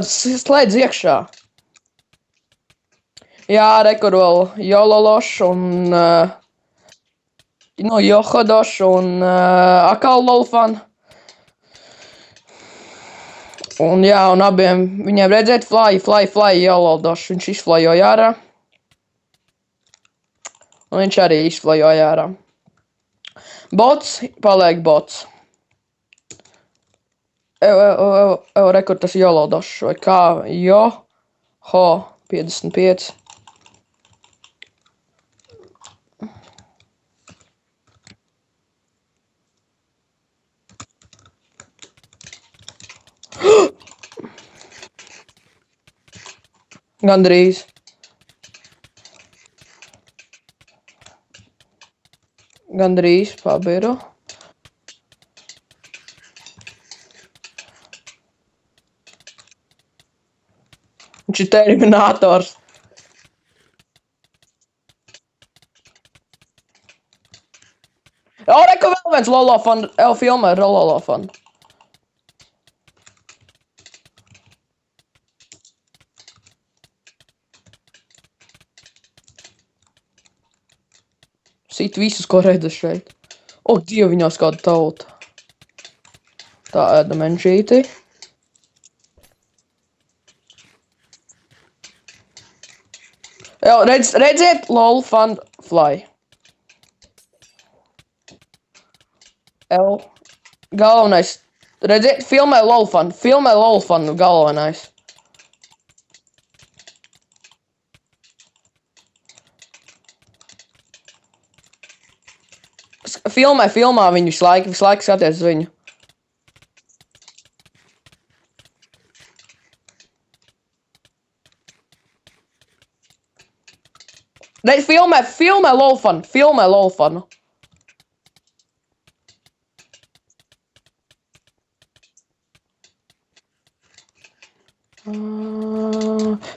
slēdz iekšā. Jā, rekur vēl Jolološs un Johodošs un atkal Lolfan. Un jā, un abiem viņiem redzēt fly, Jolološs. Viņš izflajoja ārā. Un viņš arī izflajoja ārā. Bots, paliek bots. Rekur tas Jolološs, vai kā, Joho 55. Gandrīz. Gandrīz pabiru. Viņš ir terminators. O, reku vēl viens Lolofan, filmē ar Lolofan. Sit visus, ko redzu šeit. O, Dievi, viņās kāda tauta. Tā ēda menšīti. Redziet, Lolfan fly. Galvenais. Redziet, filmē Lolfan galvenais. Filmā viņu visu laiku skaties uz viņu. Filmē Lolfanu.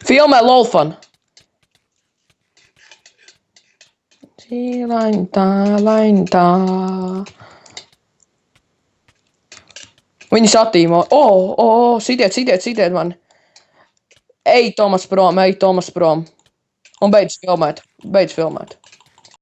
Filmē Lolfanu. Laintā. Viņus attīmo. Sitiet mani. Ej, Tomas prom. Un beidz filmēt.